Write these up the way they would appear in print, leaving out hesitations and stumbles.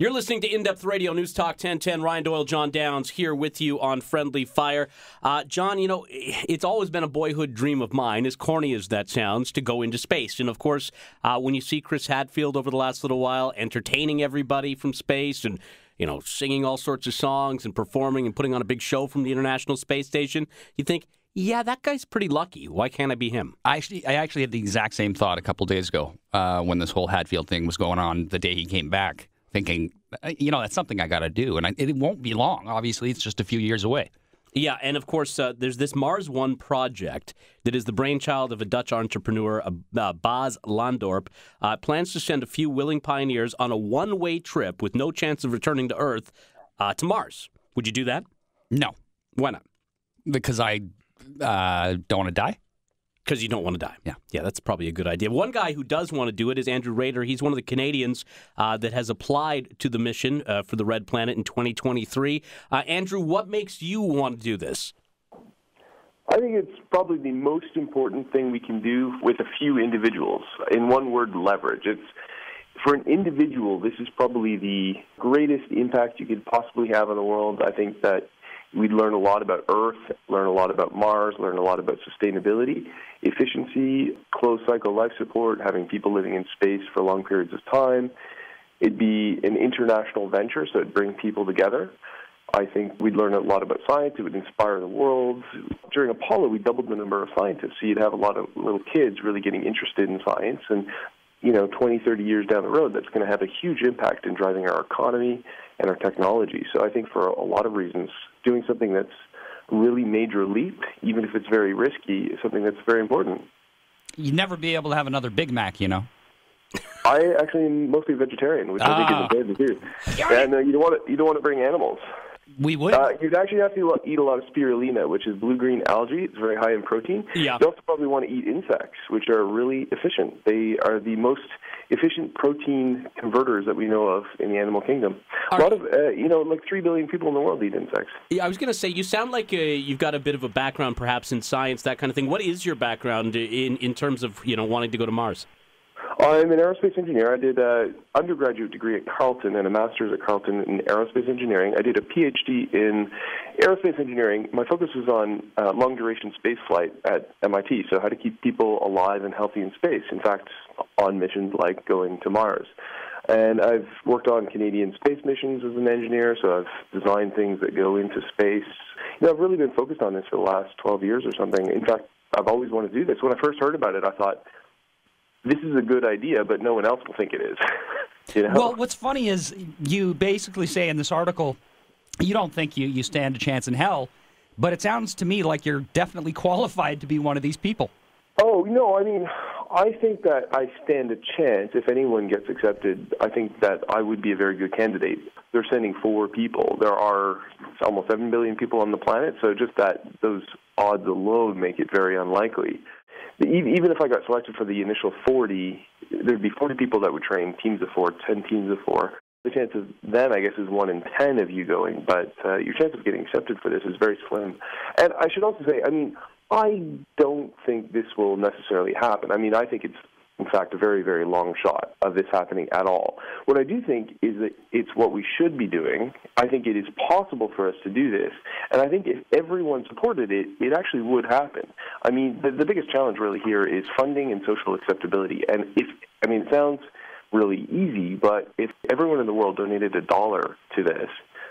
You're listening to In-Depth Radio, Newstalk 1010. Ryan Doyle, John Downs here with you on Friendly Fire. John, you know, it's always been a boyhood dream of mine, as corny as that sounds, to go into space. And, of course, when you see Chris Hadfield over the last little while entertaining everybody from space and, you know, singing all sorts of songs and performing and putting on a big show from the International Space Station, you think, yeah, that guy's pretty lucky. Why can't I be him? I actually had the exact same thought a couple days ago when this whole Hadfield thing was going on the day he came back. Thinking, you know, that's something I got to do. And it won't be long. Obviously, it's just a few years away. Yeah, and of course, there's this Mars One project that is the brainchild of a Dutch entrepreneur, Bas Landorp. Plans to send a few willing pioneers on a one-way trip with no chance of returning to Earth to Mars. Would you do that? No. Why not? Because I don't want to die. Because you don't want to die. Yeah. Yeah, that's probably a good idea. One guy who does want to do it is Andrew Rader. He's one of the Canadians that has applied to the mission for the Red Planet in 2023. Andrew, what makes you want to do this? I think it's probably the most important thing we can do with a few individuals. In one word, leverage. For an individual, this is probably the greatest impact you could possibly have on the world. I think that we'd learn a lot about Earth, learn a lot about Mars, learn a lot about sustainability, efficiency, closed-cycle life support, having people living in space for long periods of time. It'd be an international venture, so it'd bring people together. I think we'd learn a lot about science. It would inspire the world. During Apollo, we doubled the number of scientists, so you'd have a lot of little kids really getting interested in science. And, you know, 20, 30 years down the road, that's going to have a huge impact in driving our economy and our technology. So I think for a lot of reasons, doing something that's really major leap, even if it's very risky, is something that's very important. You'd never be able to have another Big Mac, you know. I actually am mostly vegetarian, which I think is a bad too. And you don't want to bring animals. We would. You'd actually have to eat a lot of spirulina, which is blue-green algae. It's very high in protein. Yeah. You also probably want to eat insects, which are really efficient. They are the most efficient protein converters that we know of in the animal kingdom. A lot of, like 3 billion people in the world eat insects. Yeah, I was going to say, you sound like you've got a bit of a background perhaps in science, that kind of thing. What is your background in terms of, you know, wanting to go to Mars? I'm an aerospace engineer. I did an undergraduate degree at Carleton and a master's at Carleton in aerospace engineering. I did a PhD in aerospace engineering. My focus was on long-duration space flight at MIT, so how to keep people alive and healthy in space, in fact, on missions like going to Mars. And I've worked on Canadian space missions as an engineer, so I've designed things that go into space. You know, I've really been focused on this for the last 12 years or something. In fact, I've always wanted to do this. When I first heard about it, I thought, this is a good idea, but no one else will think it is. You know? Well, what's funny is you basically say in this article, you don't think you stand a chance in hell, but it sounds to me like you're definitely qualified to be one of these people. Oh, no, I mean, I think that I stand a chance. If anyone gets accepted, I think that I would be a very good candidate. They're sending 4 people. There are almost 7 billion people on the planet, so just that those odds alone make it very unlikely. Even if I got selected for the initial 40, there'd be 40 people that would train teams of 4, 10 teams of 4. The chance of then, I guess, is 1 in 10 of you going, but your chance of getting accepted for this is very slim. And I should also say, I mean, I don't think this will necessarily happen. I mean, I think it's, in fact, a very, very long shot of this happening at all. What I do think is that it's what we should be doing. I think it is possible for us to do this. And I think if everyone supported it, it actually would happen. I mean, the biggest challenge really here is funding and social acceptability. And it sounds really easy, but if everyone in the world donated $1 to this,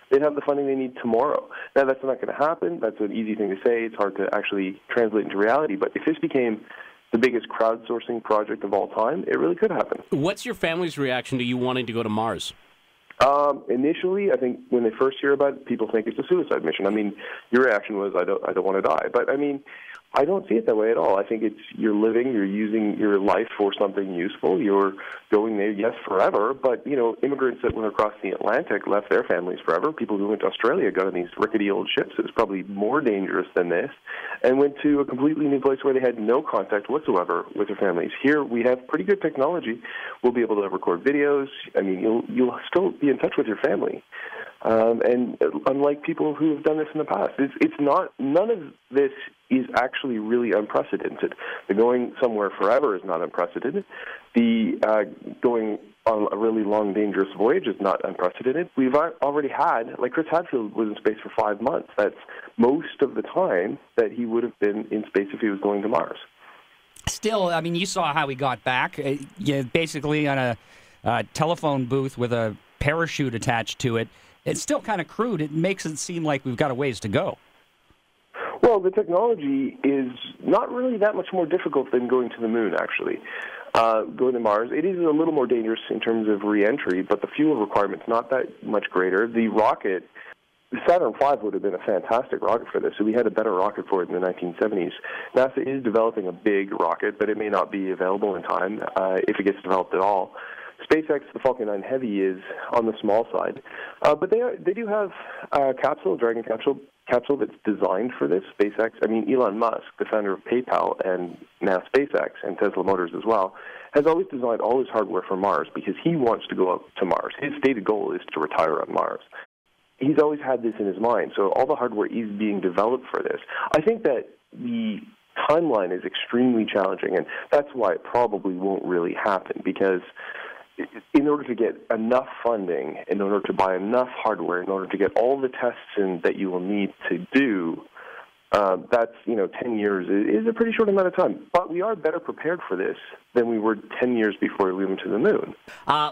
they'd have the funding they need tomorrow. Now, that's not going to happen. That's an easy thing to say. It's hard to actually translate into reality. But if this became the biggest crowdsourcing project of all time, it really could happen. What's your family's reaction to you wanting to go to Mars? Initially, I think when they first hear about it, people think it's a suicide mission. I mean, your reaction was, I don't want to die. But, I mean, I don't see it that way at all. I think it's you're living, you're using your life for something useful. You're going there, yes, forever. But, you know, immigrants that went across the Atlantic left their families forever. People who went to Australia got on these rickety old ships. It was probably more dangerous than this, and went to a completely new place where they had no contact whatsoever with their families. Here, we have pretty good technology. We'll be able to record videos. I mean, you'll still be in touch with your family. And unlike people who have done this in the past, it's not. None of this is actually really unprecedented. The going somewhere forever is not unprecedented. The going on a really long, dangerous voyage is not unprecedented. We've already had, like Chris Hadfield was in space for 5 months. That's most of the time that he would have been in space if he was going to Mars. Still, I mean, you saw how he got back. Basically on a telephone booth with a parachute attached to it. It's still kind of crude. It makes it seem like we've got a ways to go. Well, the technology is not really that much more difficult than going to the moon, actually. Going to Mars, it is a little more dangerous in terms of re-entry, but the fuel requirement's not that much greater. The rocket, the Saturn V would have been a fantastic rocket for this, so we had a better rocket for it in the 1970s. NASA is developing a big rocket, but it may not be available in time if it gets developed at all. SpaceX, the Falcon 9 Heavy, is on the small side, but they do have a capsule, Dragon capsule that's designed for this. SpaceX, Elon Musk, the founder of PayPal and now SpaceX and Tesla Motors as well, has always designed all his hardware for Mars because he wants to go up to Mars. His stated goal is to retire on Mars. He's always had this in his mind, so all the hardware is being developed for this. I think that the timeline is extremely challenging, and that's why it probably won't really happen, because in order to get enough funding, in order to buy enough hardware, in order to get all the tests in that you will need to do, that's, 10 years is a pretty short amount of time. But we are better prepared for this than we were 10 years before we went to the moon.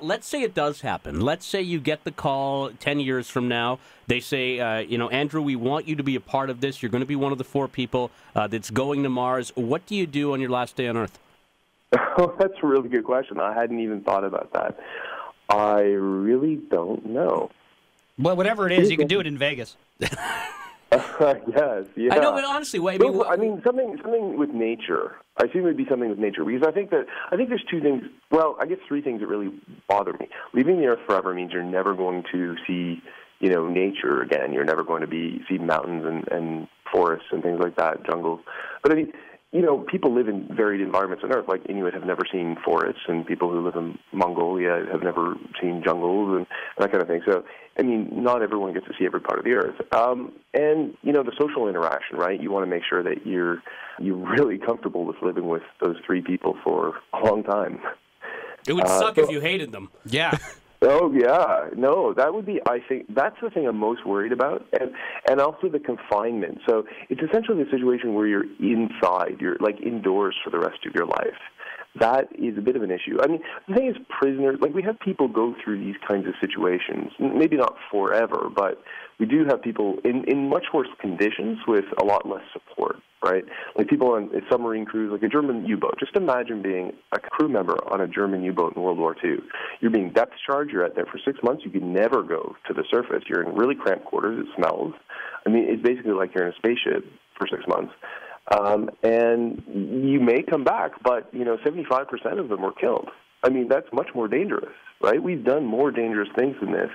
Let's say it does happen. Let's say you get the call 10 years from now. They say, Andrew, we want you to be a part of this. You're going to be one of the 4 people that's going to Mars. What do you do on your last day on Earth? Oh, that's a really good question. I hadn't even thought about that. I really don't know. Well, whatever it is, you can do it in Vegas. Yes, yeah. I know, but honestly, something with nature. I assume it would be something with nature, because I think there's 2 things. Well, I guess 3 things that really bother me. Leaving the Earth forever means you're never going to see, nature again. You're never going to see mountains and forests and things like that, jungles. But people live in varied environments on Earth. Like Inuit have never seen forests, and people who live in Mongolia have never seen jungles and that kind of thing. So, not everyone gets to see every part of the Earth. And the social interaction, right? You want to make sure that you're really comfortable with living with those 3 people for a long time. It would suck if you hated them. Yeah. Oh, yeah. No, that would be, I think, that's the thing I'm most worried about, and also the confinement. So it's essentially a situation where you're inside, you're like indoors for the rest of your life. That is a bit of an issue. The thing is, prisoners, we have people go through these kinds of situations, maybe not forever, but we do have people in much worse conditions with a lot less support, right? Like people on submarine crews, like a German U-boat. Just imagine being a crew member on a German U-boat in World War II. You're being depth charged. You're out there for 6 months. You can never go to the surface. You're in really cramped quarters. It smells. It's basically like you're in a spaceship for 6 months. And you may come back, but, 75% of them were killed. That's much more dangerous, right? We've done more dangerous things than this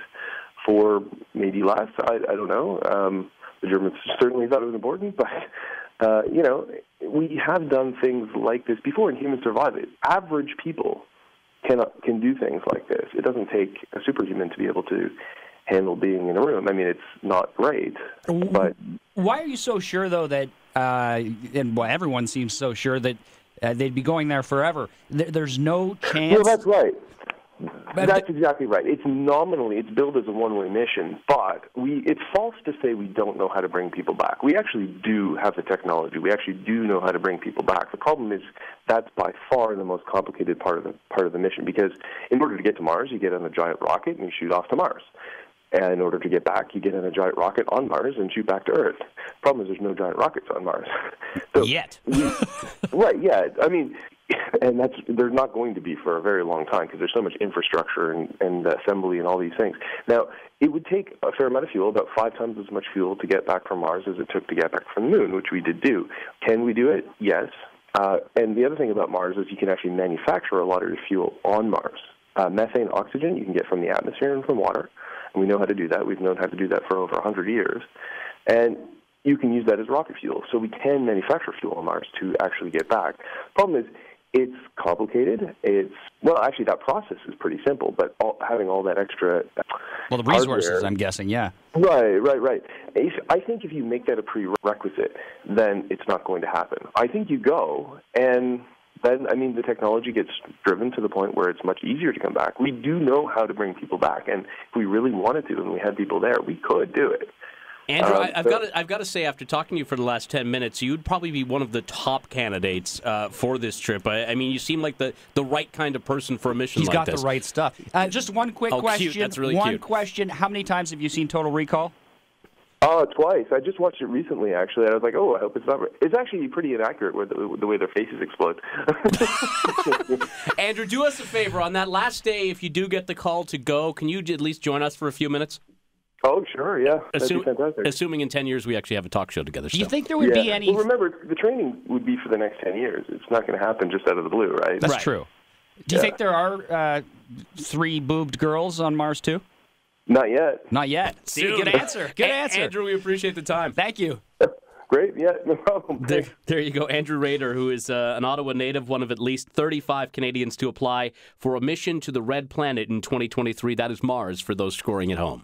for maybe less. I don't know. The Germans certainly thought it was important, but, we have done things like this before, and humans survive it. Average people can do things like this. It doesn't take a superhuman to be able to handle being in a room. It's not great, but... Why are you so sure, though, that, everyone seems so sure that they'd be going there forever? There's no chance... No, that's right. That's exactly right. It's billed as a one-way mission, but it's false to say we don't know how to bring people back. We actually do have the technology. We actually do know how to bring people back. The problem is that's by far the most complicated part of the mission, because in order to get to Mars, you get on a giant rocket and you shoot off to Mars. And in order to get back, you get in a giant rocket on Mars and shoot back to Earth. The problem is there's no giant rockets on Mars. So, yet. Right, yeah. And there's not going to be for a very long time, because there's so much infrastructure and assembly and all these things. Now, it would take a fair amount of fuel, about 5 times as much fuel to get back from Mars as it took to get back from the moon, which we did do. Can we do it? Yes. And the other thing about Mars is you can actually manufacture a lot of your fuel on Mars. Methane, oxygen, you can get from the atmosphere and from water. And we know how to do that. We've known how to do that for over 100 years. And you can use that as rocket fuel. So we can manufacture fuel on Mars to actually get back. The problem is, It's complicated. Actually, that process is pretty simple, but having all that extra Well, the resources, hardware, I'm guessing, yeah. Right. I think if you make that a prerequisite, then it's not going to happen. I think you go, and then, the technology gets driven to the point where it's much easier to come back. We do know how to bring people back, and if we really wanted to and we had people there, we could do it. Andrew, I've got to say, after talking to you for the last 10 minutes, you'd probably be one of the top candidates for this trip. You seem like the right kind of person for a mission like this. He's got the right stuff. Just one quick question. Cute. That's really one cute. question. How many times have you seen Total Recall? Twice. I just watched it recently, actually. I was like, I hope it's not. It's actually pretty inaccurate with the way their faces explode. Andrew, do us a favor. On that last day, if you do get the call to go, can you at least join us for a few minutes? Oh, sure, yeah. That'd be fantastic. Assuming in 10 years we actually have a talk show together. Do you think there would be any... Well, remember, the training would be for the next 10 years. It's not going to happen just out of the blue, right? That's true. Do you think there are 3 boobed girls on Mars, too? Not yet. Not yet. See, good answer. Good answer. Andrew, we appreciate the time. Thank you. Great, yeah, no problem. There you go. Andrew Rader, who is an Ottawa native, one of at least 35 Canadians to apply for a mission to the Red Planet in 2023. That is Mars for those scoring at home.